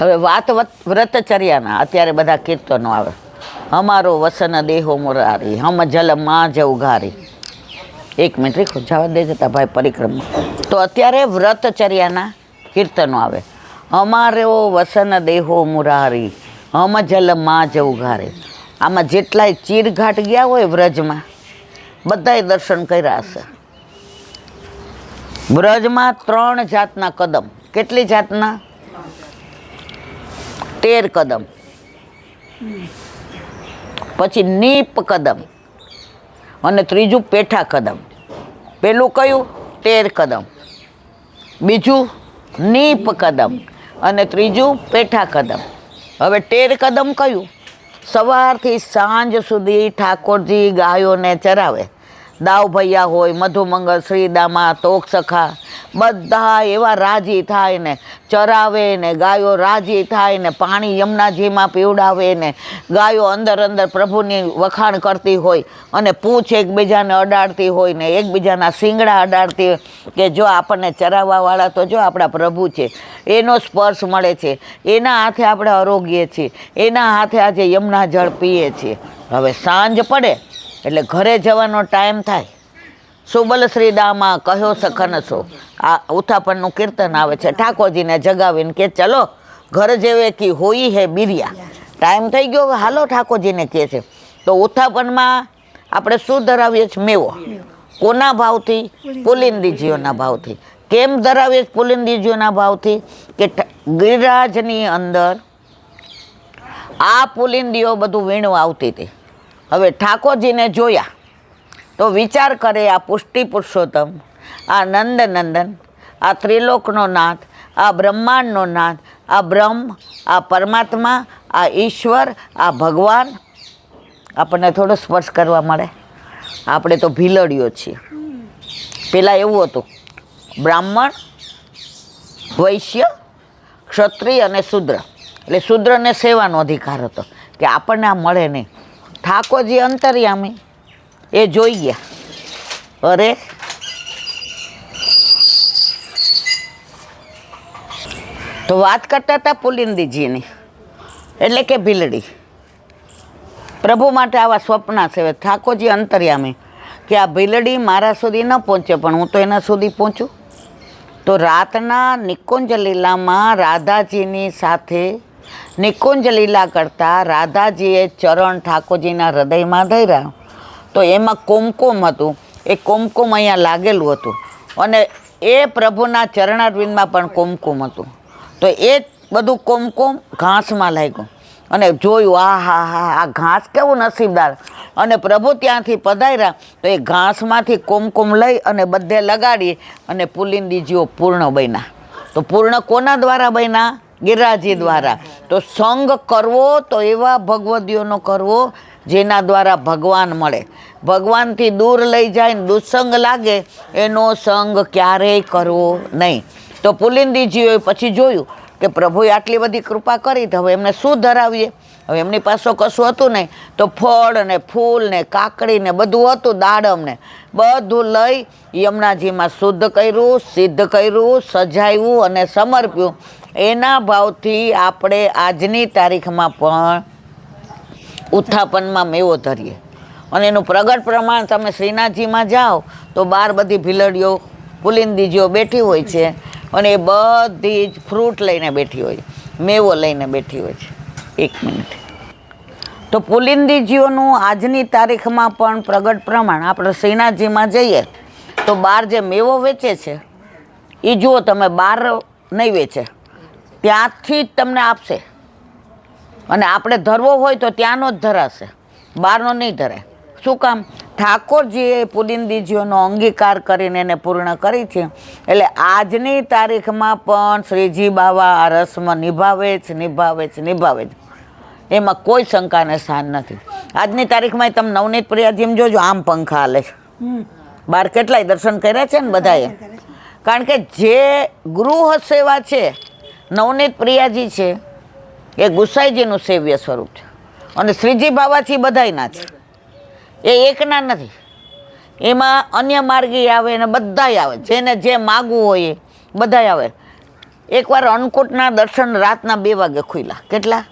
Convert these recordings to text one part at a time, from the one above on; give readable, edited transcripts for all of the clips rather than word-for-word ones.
હવે વાત વ્રતચર્યાના અત્યારે બધા કીર્તનો આવે. અમારો વસન દેહો મુરારી, હમ જલ માં જ ઉઘારી. એક મિનિટ રીખો જવા દે જતા ભાઈ પરિક્રમા. તો અત્યારે વ્રતચર્યાના કીર્તનો આવે. અમારો વસન દેહો મુરારી, હમ જલ માં જ ઉઘારી. આમાં જેટલાય ચીરઘાટ ગયા હોય વ્રજમાં બધાય દર્શન કર્યા હશે. વ્રજમાં 3 જાતના કદમ. કેટલી જાતના? 13 કદમ. પછી નીપ કદમ અને ત્રીજું પેઠા કદમ. પેલું કયું? 13 કદમ. બીજું નીપ કદમ અને ત્રીજું પેઠા કદમ. હવે 13 કદમ કયું? સવારથી સાંજ સુધી ઠાકોરજી ગાયોને ચરાવે. દાવ ભૈયા હોય, મધુમંગલ, શ્રીદામા, તોક સખા બધા એવા રાજી થાય ને ચરાવે ને ગાયો રાજી થાય ને પાણી યમુનાજીમાં પીવડાવે ને ગાયો અંદર અંદર પ્રભુની વખાણ કરતી હોય અને પૂંછ એકબીજાને અડાડતી હોય ને એકબીજાના શિંગડા અડાડતી હોય કે જો આપણને ચરાવવાવાળા તો જો આપણા પ્રભુ છે, એનો સ્પર્શ મળે છે, એના હાથે આપણે આરોગ્ય છીએ, એના હાથે આજે યમુના જળ પીએ છીએ. હવે સાંજ પડે એટલે ઘરે જવાનો ટાઈમ થાય. સુબલ શ્રીદામા કહ્યો સખનસો, આ ઉત્થાપનનું કીર્તન આવે છે. ઠાકોરજીને જગાવીને કે ચલો ઘર જેવે કી હોઈ હે બિરિયા. ટાઈમ થઈ ગયો, હાલો ઠાકોરજીને કહે છે. તો ઉત્થાપનમાં આપણે શું ધરાવીએ છીએ? મેવો. કોના ભાવથી? પુલિંદીજીઓના ભાવથી. કેમ ધરાવીએ પુલિંદીજીઓના ભાવથી? કે ગિરિરાજની અંદર આ પુલિંદીઓ બધું વીણવા આવતી હતી. હવે ઠાકોરજીને જોયા તો વિચાર કરે, આ પુષ્ટિ પુરુષોત્તમ, આ નંદનંદન, આ ત્રિલોકનો નાથ, આ બ્રહ્માંડનો નાથ, આ બ્રહ્મ, આ પરમાત્મા, આ ઈશ્વર, આ ભગવાન આપણને થોડો સ્પર્શ કરવા મળે. આપણે તો ભીલડીઓ છીએ. પેલા એવું હતું, બ્રાહ્મણ, વૈશ્ય, ક્ષત્રિય અને શૂદ્ર. એટલે શૂદ્રને સેવાનો અધિકાર હતો કે આપણને આ મળે નહીં. ઠાકોરજી અંતર્યામી એ જોઈ ગયા. અરે તો વાત કરતા હતા પુલિંદીજીની, એટલે કે ભીલડી. પ્રભુ માટે આવા સ્વપ્ન છે. ઠાકોરજી અંતર્યામી કે આ ભીલડી મારા સુધી ન પહોંચે પણ હું તો એના સુધી પહોંચું. તો રાતના નિકુંજ લીલામાં રાધાજીની સાથે નિકુંજ લીલા કરતા રાધાજીએ ચરણ ઠાકોરજીના હૃદયમાં ધર્યા. તો એમાં કુમકુમ હતું. એ કુમકુમ અહીંયા લાગેલું હતું અને એ પ્રભુના ચરણારવિંદમાં પણ કુમકુમ હતું. તો એ બધું કુમકુમ ઘાસમાં લાગ્યું અને જોયું, આ હા હા આ ઘાસ કેવું નસીબદાર. અને પ્રભુ ત્યાંથી પધાર્યા તો એ ઘાસમાંથી કુમકુમ લઈ અને બધે લગાડી અને પુલિંદીજીઓ પૂર્ણ બન્યા. તો પૂર્ણ કોના દ્વારા બન્યા? ગિરિરાજી દ્વારા. તો સંગ કરવો તો એવા ભગવદીઓનો કરવો જેના દ્વારા ભગવાન મળે. ભગવાનથી દૂર લઈ જાય ને દુસ્સંગ લાગે એનો સંગ ક્યારેય કરવો નહીં. તો પુલિંદીજીઓએ પછી જોયું કે પ્રભુએ આટલી બધી કૃપા કરી, તો હવે એમને શું ધરાવીએ? હવે એમની પાસે કશું હતું નહીં. તો ફળ ને ફૂલ ને કાકડી ને બધું હતું, દાડમ ને બધું લઈ યમુનાજીમાં શુદ્ધ કર્યું, સિદ્ધ કર્યું, સજાવ્યું અને સમર્પ્યું. એના ભાવથી આપણે આજની તારીખમાં પણ ઉત્થાપનમાં મેવો ધરીએ. અને એનું પ્રગટ પ્રમાણ તમે શ્રીનાથજીમાં જાઓ તો બહાર બધી ભીલડીઓ પુલિંદીજીઓ બેઠી હોય છે અને એ બધી જ ફ્રૂટ લઈને બેઠી હોય, મેવો લઈને બેઠી હોય છે. એક મિનિટ. તો પુલિંદીજીઓનું આજની તારીખમાં પણ પ્રગટ પ્રમાણ આપણે શ્રીનાથજીમાં જઈએ તો બહાર જે મેવો વેચે છે એ જુઓ તમે, બહાર નહીં વેચે, ત્યાંથી જ તમને આપશે. અને આપણે ધરવો હોય તો ત્યાંનો જ ધરાશે, બહારનો નહીં ધરાય. શું કામ? ઠાકોરજીએ પુલિંદીજીઓનો અંગીકાર કરીને એને પૂર્ણ કરી છે. એટલે આજની તારીખમાં પણ શ્રીજી બાવા આ રસમ નિભાવે જ નિભાવે જ નિભાવે જ. એમાં કોઈ શંકાને સ્થાન નથી. આજની તારીખમાં તમે નવનીત પ્રિયાજીમ જોજો, આમ પંખા હાલે છે. બહાર કેટલાય દર્શન કર્યા છે ને બધાએ. કારણ કે જે ગૃહ સેવા છે, નવનીત પ્રિયાજી છે એ ગુસાઈજીનું સેવ્ય સ્વરૂપ છે અને શ્રીજી બાવાજી બધાયના છે. એ એકના નથી. એમાં અન્ય માર્ગી આવે ને બધાય આવે, જેને જે માગવું હોય એ બધાય આવે. એકવાર અન્નકૂટના દર્શન રાતના 2 વાગે ખુલ્યા. કેટલા?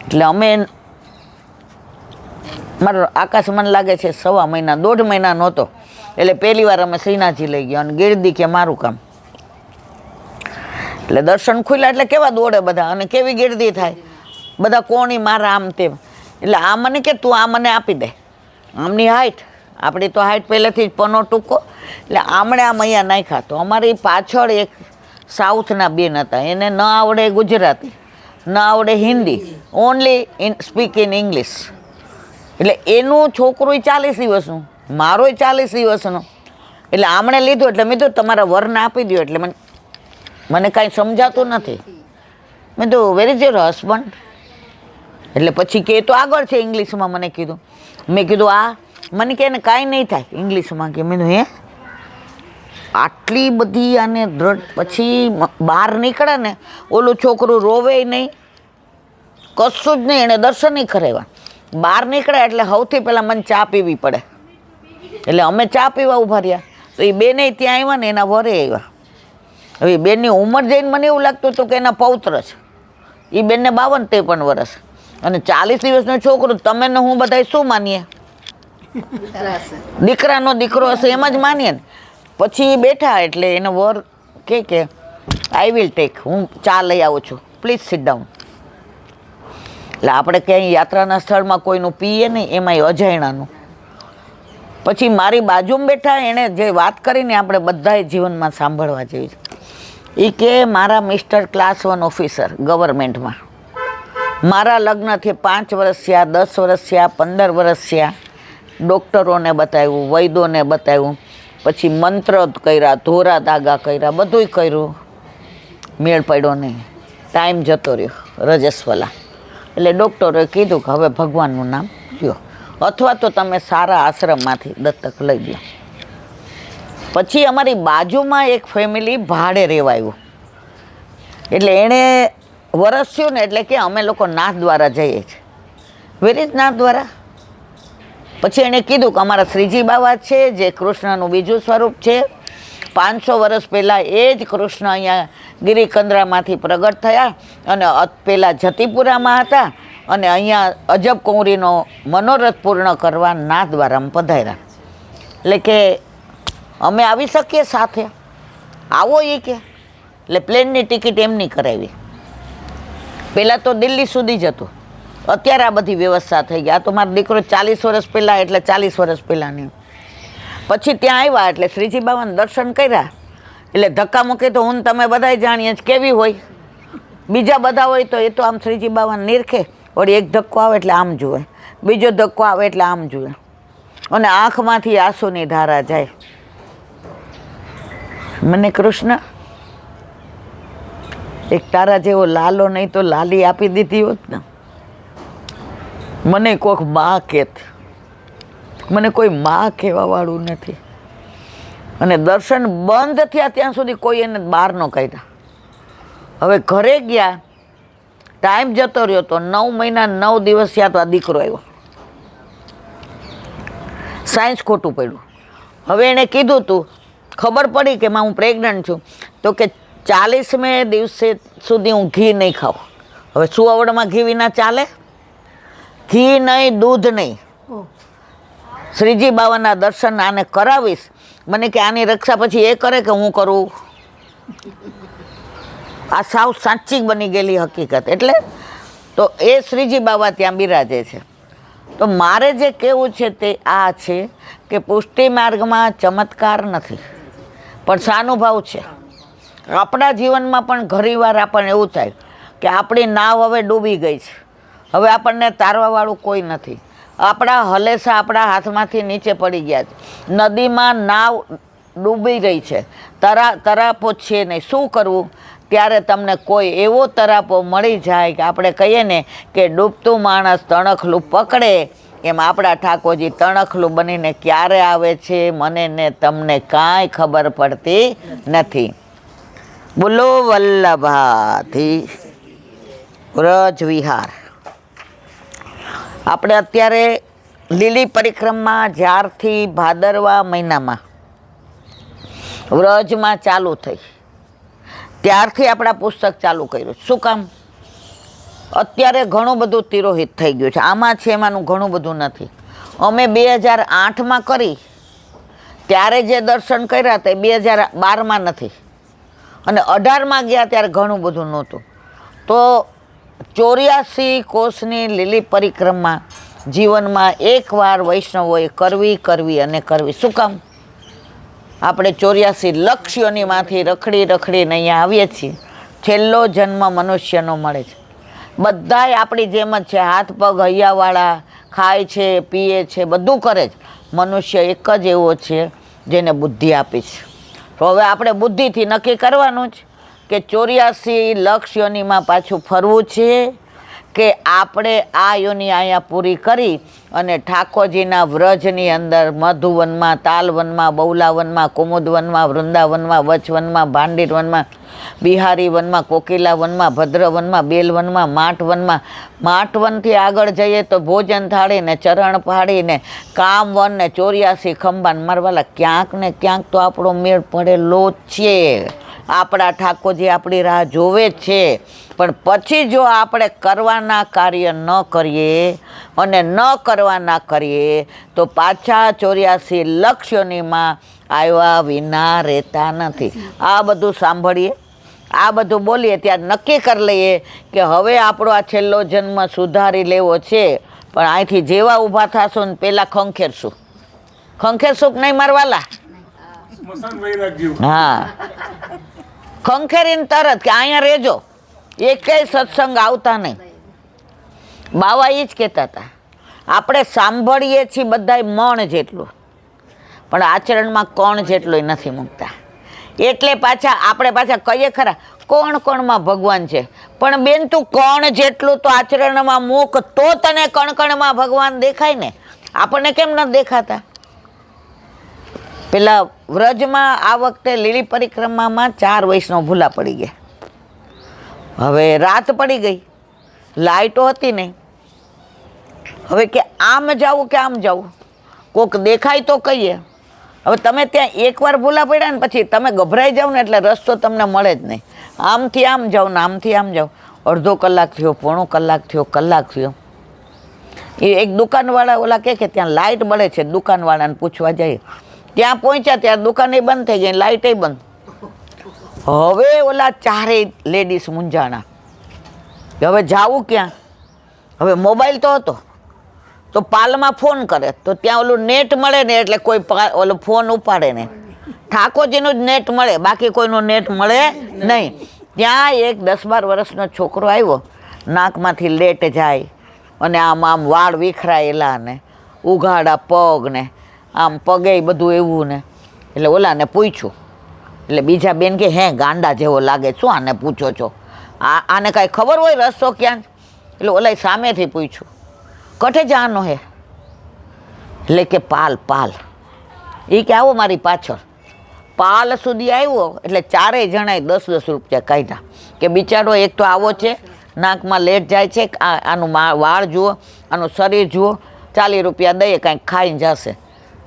એટલે અમે મારો આકાશ મને લાગે છે 1.5 મહિના 1.5 મહિના નહોતો, એટલે પહેલી વાર અમે શ્રીનાથજી લઈ ગયા અને ગીરદી કે મારું કામ. એટલે દર્શન ખુલ્યા એટલે કેવા દોડે બધા અને કેવી ગીરદી થાય બધા, કોણી મારા આમ તેમ. એટલે આ મને કે તું આ મને આપી દે. આમની હાઈટ, આપણી તો હાઈટ પહેલેથી જ પનો ટૂંકો, એટલે આમણે આમ અહીંયા નાખ્યા. તો અમારી પાછળ એક સાઉથના બેન હતા, એને ન આવડે ગુજરાતી, ન આવડે Hindi, only speak in English. એટલે એનું છોકરું 40 દિવસનું, મારોય 40 દિવસનો. એટલે આમણે લીધું. એટલે મેં કીધું તમારા વરને આપી દો. એટલે મને કાંઈ સમજાતું નથી. મેં તો વેર ઇઝ યોર હસબન્ડ? એટલે પછી કે તો આગળ છે ઇંગ્લિશમાં મને કીધું. મેં કીધું આ મને કે એને કાંઈ નહીં થાય ઇંગ્લિશમાં. કે મેં હે આટલી બધી આને દ્રઢ. પછી બહાર નીકળે ને ઓલું છોકરું રોવે નહીં, કશું જ નહીં, એણે દર્શન નહીં કરાવ્યા. બહાર નીકળે એટલે સૌથી પહેલાં મને ચા પીવી પડે. એટલે અમે ચા પીવા ઊભા રહ્યા. તો એ બેને ત્યાં આવ્યા ને એના વરે આવ્યા. હવે બેનની ઉંમર જઈને મને એવું લાગતું હતું કે એના પૌત્ર છે. એ બેનને 52-53 વર્ષ અને 40 દિવસનો છોકરો. તમે ને હું બધા શું માનીએ? દીકરાનો દીકરો હશે એમ જ માનીએ ને. પછી બેઠા એટલે એને વર કે આઈ વિલ ટેક, હું ચા લઈ આવું છું, પ્લીઝ સિટ ડાઉન. એટલે આપણે ક્યાંય યાત્રાના સ્થળમાં કોઈનું પીએ નહીં, એમાંય અજાયણાનું. પછી મારી બાજુમાં બેઠા એણે જે વાત કરીને આપણે બધાએ જીવનમાં સાંભળવા જેવી છે. એ કે મારા મિસ્ટર ક્લાસ 1 ઓફિસર ગવર્મેન્ટમાં, મારા લગ્નથી 5 વર્ષ થયા, 10 વર્ષ થયા, 15 વર્ષ થયા. ડૉક્ટરોને બતાવ્યું, વૈદોને બતાવ્યું, પછી મંત્ર કર્યા, ધોરા દાગા કર્યા, બધુંય કર્યું, મેળ પડ્યો નહીં. ટાઈમ જતો રહ્યો રજસ્વલા. એટલે ડૉક્ટરોએ કીધું કે હવે ભગવાનનું નામ લ્યો, અથવા તો તમે સારા આશ્રમમાંથી દત્તક લઈ લો. પછી અમારી બાજુમાં એક ફેમિલી ભાડે રહેવા આવ્યું. એટલે એણે વરસ થયું ને એટલે કે અમે લોકો નાથદ્વારા જઈએ છીએ. Where is Nathdwara? પછી એણે કીધું કે અમારા શ્રીજી બાવા છે, જે કૃષ્ણનું બીજું સ્વરૂપ છે. 500 વર્ષ પહેલાં એ જ કૃષ્ણ અહીંયા ગિરિકંદરામાંથી પ્રગટ થયા અને પહેલાં જતીપુરામાં હતા અને અહીંયા અજબ કૌરીનો મનોરથ પૂર્ણ કરવા નાથદ્વારામાં પધાર્યા. એટલે કે અમે આવી શકીએ સાથે, આવો એ કે. એટલે પ્લેનની ટિકિટ એમની કરાવી. પહેલાં તો દિલ્હી સુધી જ હતું, અત્યારે આ બધી વ્યવસ્થા થઈ ગઈ. આ તો મારો દીકરો 40 વર્ષ પહેલાં, એટલે 40 વર્ષ પહેલાંની. પછી ત્યાં આવ્યા એટલે શ્રીજી બાબાને દર્શન કર્યા. એટલે ધક્કા મૂકી તો હું તમે બધાય જાણીએ જ કેવી હોય. બીજા બધા હોય તો એ તો આમ શ્રીજી બાબાને નિરખે, વળી એક ધક્કો આવે એટલે આમ જુએ, બીજો ધક્કો આવે એટલે આમ જુએ, અને આંખમાંથી આંસુની ધારા જાય. મને કૃષ્ણ એક તારા જેવો લાલો નહીં તો લાલી આપી દીધી હોત ને. મને કોઈક માં કહેત, મને કોઈ માં કહેવાવાળું નથી. અને દર્શન બંધ થયા ત્યાં સુધી કોઈ એને બહાર ન કાઢ્યા. હવે ઘરે ગયા, ટાઈમ જતો રહ્યો તો 9 મહિના 9 દિવસ થયા તો આ દીકરો આવ્યો. સાયન્સ ખોટું પડ્યું. હવે એણે કીધું તું, ખબર પડી કે હું પ્રેગ્નન્ટ છું, તો કે 40મે દિવસે સુધી હું ઘી નહીં ખાઉં. હવે સુવડમાં ઘી વિના ચાલે? ઘી નહીં, દૂધ નહીં. શ્રીજી બાવાના દર્શન આને કરાવીશ. મને કે આની રક્ષા પછી એ કરે કે હું કરું? આ સાવ સાચી બની ગયેલી હકીકત. એટલે તો એ શ્રીજી બાવા ત્યાં બિરાજે છે. તો મારે જે કહેવું છે તે આ છે કે પુષ્ટિ માર્ગમાં ચમત્કાર નથી, પણ સાનુભાવ છે. આપણા જીવનમાં પણ ઘણીવાર આપણને એવું થાય કે આપણી નાવ હવે ડૂબી ગઈ છે, હવે આપણને તારવાવાળું કોઈ નથી, આપણા હલેસા આપણા હાથમાંથી નીચે પડી ગયા છે, નદીમાં નાવ ડૂબી રહી છે, તરાપો છે નહીં, શું કરવું? ત્યારે તમને કોઈ એવો તરાપો મળી જાય કે આપણે કહીએ ને કે ડૂબતું માણસ તણખલું પકડે, એમ આપણા ઠાકોરજી તણખલું બનીને ક્યારે આવે છે મને ને તમને કાંઈ ખબર પડતી નથી. બોલો વલ્લભાથી વ્રજ વિહાર. આપણે અત્યારે લીલી પરિક્રમા જ્યારથી ભાદરવા મહિનામાં વ્રજમાં ચાલુ થઈ ત્યારથી આપણા પુસ્તક ચાલુ કર્યું. શું કામ? અત્યારે ઘણું બધું તિરોહિત થઈ ગયું છે. આમાં છે એમાંનું ઘણું બધું નથી. અમે 2008માં કરી ત્યારે જે દર્શન કર્યા હતા એ 2012માં નથી, અને 18માં ગયા ત્યારે ઘણું બધું નહોતું. તો 84 કોષની લીલી પરિક્રમા જીવનમાં એકવાર વૈષ્ણવોએ કરવી અને કરવી. શું કામ? આપણે 84 લક્ષ્યોનીમાંથી રખડીને અહીંયા આવીએ છીએ. છેલ્લો જન્મ મનુષ્યનો મળે છે. બધાય આપણી જેમ જ છે, હાથ પગ હૈયાવાળા, ખાય છે, પીએ છે, બધું કરે છે. મનુષ્ય એક જ એવો છે જેને બુદ્ધિ આપી છે. તો હવે આપણે બુદ્ધિથી નક્કી કરવાનું જ કે 84 લક્ષ યોનિમાં પાછું ફરવું છે કે આપણે આ યોનિ અહીંયા પૂરી કરી અને ઠાકોરજીના વ્રજની અંદર મધુવનમાં, તાલવનમાં, બૌલાવનમાં, કુમુદવનમાં, વૃંદાવનમાં, વચવનમાં, ભાંડીરવનમાં, બિહારી વનમાં, કોકિલા વનમાં, ભદ્રવનમાં, બેલવનમાં, માટવનથી આગળ જઈએ તો ભોજન થાળીને, ચરણ પાડીને, કામવન ને 84 ખંભાન. મારવાલા ક્યાંક ને ક્યાંક તો આપણો મેળ પડેલો જ છે. આપણા ઠાકોરજી આપણી રાહ જોવે છે. પણ પછી જો આપણે કરવાના કાર્ય ન કરીએ અને ન કરવાના કરીએ તો પાછા 84 લક્ષ્યોનીમાં આવ્યા વિના રહેતા નથી. આ બધું સાંભળીએ, આ બધું બોલીએ ત્યારે નક્કી કરી લઈએ કે હવે આપણો આ છેલ્લો જન્મ સુધારી લેવો છે. પણ અહીંથી જેવા ઊભા થશું ને પહેલાં ખંખેરશું કે નહીં મારવાલા? હા, ખંખેરીને તરત કે અહીંયા રહેજો, એકેય સત્સંગ આવતા નહીં. બાવા એ જ કહેતા હતા, આપણે સાંભળીએ છીએ બધાય મણ જેટલું, પણ આચરણમાં કોણ જેટલું નથી મૂકતા. એટલે આપણે પાછા કહીએ ખરા કોણમાં ભગવાન છે, પણ બેન તું કોણ જેટલું તો આચરણમાં મૂક તો તને કણકણમાં ભગવાન દેખાય ને. આપણને કેમ ન દેખાતા? પેલા વ્રજમાં આ વખતે લીલી પરિક્રમામાં 4 વૈષ્ણવ ભૂલા પડી ગયા. હવે રાત પડી ગઈ, લાઇટો હતી નહીં. હવે કે આમ જાવું કે આમ જાવું, કોક દેખાય તો કહીએ. હવે તમે ત્યાં એકવાર ભૂલા પડ્યા ને પછી તમે ગભરાઈ જાઓ ને એટલે રસ્તો તમને મળે જ નહીં. આમથી આમ જાઓ ને આમથી આમ જાઓ. અડધો કલાક થયો, પોણો કલાક થયો, કલાક થયો. એ એક દુકાનવાળા ઓલા કે ત્યાં લાઇટ બળે છે, દુકાનવાળાને પૂછવા જાય. ત્યાં પહોંચ્યા ત્યારે દુકાને બંધ થઈ ગઈ, લાઇટે બંધ. હવે ઓલા 4 લેડીઝ મૂંઝાણા, હવે જાવું ક્યાં? હવે મોબાઈલ તો હતો તો પાલમાં ફોન કરે તો ત્યાં ઓલું નેટ મળે ને એટલે કોઈ ઓલો ફોન ઉપાડે ને. ઠાકોરજીનું જ નેટ મળે, બાકી કોઈનું નેટ મળે નહીં. ત્યાં એક 10-12 વર્ષનો છોકરો આવ્યો, નાકમાંથી લેટ જાય અને આમ વાળ વિખરાયેલા ને ઉઘાડા પગ ને આમ પગે બધું એવું ને. એટલે ઓલાને પૂછ્યું, એટલે બીજા બેન કે હે ગાંડા જેવો લાગે, શું આને પૂછો છો? આને કાંઈ ખબર હોય રસ્તો ક્યાં? એટલે ઓલા સામેથી પૂછ્યું, કઠે જવાનો હે? એટલે કે પાલ. એ કે આવો મારી પાછળ. પાલ સુધી આવ્યો એટલે 4 જણાએ 10-10 રૂપિયા કાઢ્યા કે બિચારો એક તો આવો છે, નાકમાં લેટ જાય છે, આનું વાળ જુઓ, આનું શરીર જુઓ, 40 રૂપિયા દઈએ કાંઈક ખાઈને જશે.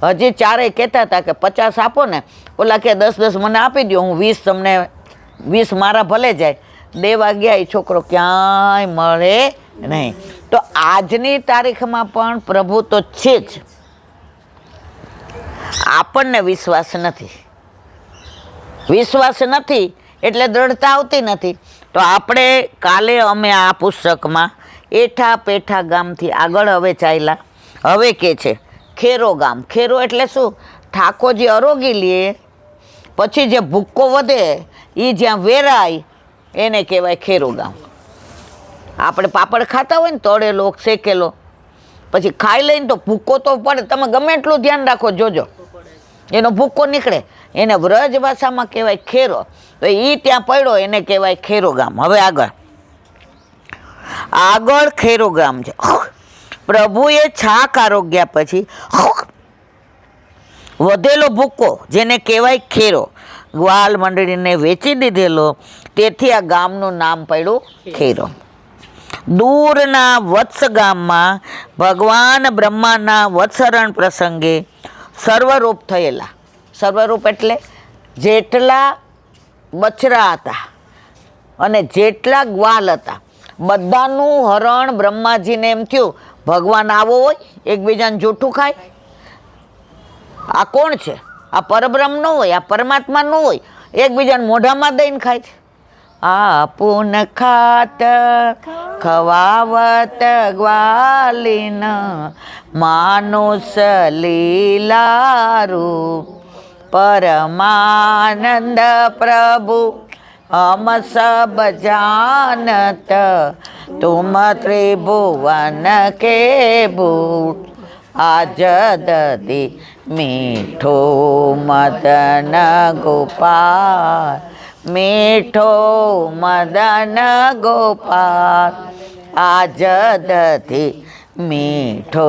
હજી 4 કહેતા હતા કે 50 આપો ને. ઓલા કે 10-10 મને આપી દો, હું 20 તમને 20 મારા ભલે જાય. દેવા ગયા, એ છોકરો ક્યાંય મળે નહીં. તો આજની તારીખમાં પણ પ્રભુ તો છે જ, આપણને વિશ્વાસ નથી એટલે દ્રઢતા આવતી નથી. તો આપણે કાલે અમે આ પુસ્તકમાં એઠા પેઠા ગામથી આગળ હવે ચાલ્યા. હવે કે છે ખેરો ગામ. ખેરો એટલે શું? ઠાકોરજી અરોગી લે પછી જે ભૂક્કો વધે એ જ્યાં વેરાય એને કહેવાય ખેરો ગામ. આપણે પાપડ ખાતા હોય ને તળેલો શેકેલો, પછી ખાઈ લઈને તો ભૂક્કો તો પડે. તમે ગમે એટલું ધ્યાન રાખો, જોજો એનો ભૂક્કો નીકળે. એને વ્રજ ભાષામાં કહેવાય ખેરો. તો એ ત્યાં પડ્યો એને કહેવાય ખેરો ગામ. હવે આગળ ખેરો ગામ છે. પ્રભુએ છાક આરોગ્યા પછી વધેલો ભૂક્કો જેને કહેવાય ખેરો ગ્વાલ મંડળીને વેચી દીધેલો, તેથી આ ગામનું નામ પડ્યું ખેરો. દૂરના વત્સ ગામમાં ભગવાન બ્રહ્માના વત્સરણ પ્રસંગે સર્વરૂપ થયેલા. સર્વરૂપ એટલે જેટલા બછરા હતા અને જેટલા ગ્વાલ હતા બધાનું હરણ બ્રહ્માજીને એમ થયું ભગવાન આવો હોય એકબીજાને જૂઠું ખાય? આ કોણ છે? આ પરબ્રહ્મ ન હોય, આ પરમાત્મા ન હોય, એકબીજાને મોઢામાં દઈને ખાય છે. આપુન ખાત ખવાવત ગ્વાલીન માનુષ લીલારૂ પરમાનંદ પ્રભુ હમ સબ જાનત તુમ ત્રિભુવન કે ભૂત આજ દધી મીઠો મદન ગોપાલ મીઠો મદન ગોપાલ આજ દધી મીઠો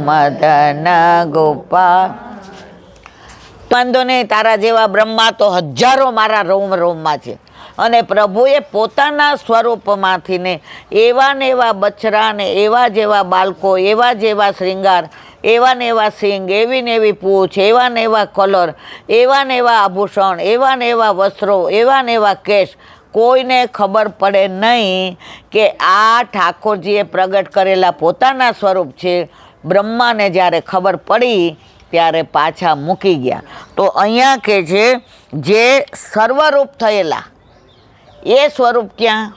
મદન ગોપાલ. વાંધો નહીં, તારા જેવા બ્રહ્મા તો હજારો મારા રોમ રોમમાં છે. અને પ્રભુએ પોતાના સ્વરૂપમાંથી ને એવા બછરા ને એવા જેવા બાળકો, એવા જેવા શ્રૃંગાર, એવા ને એવા સિંગ, એવી ને એવી પૂંછ, એવા ને એવા કલર, એવા ને એવા આભૂષણ, એવા ને એવા વસ્ત્રો, એવા ને એવા કેશ, કોઈને ખબર પડે નહીં કે આ ઠાકોરજીએ પ્રગટ કરેલા પોતાના સ્વરૂપ છે. બ્રહ્માને જ્યારે ખબર પડી ત્યારે પાછા મૂકી ગયા. તો અહીંયા કે છે જે સર્વરૂપ થયેલા એ સ્વરૂપ ક્યાં?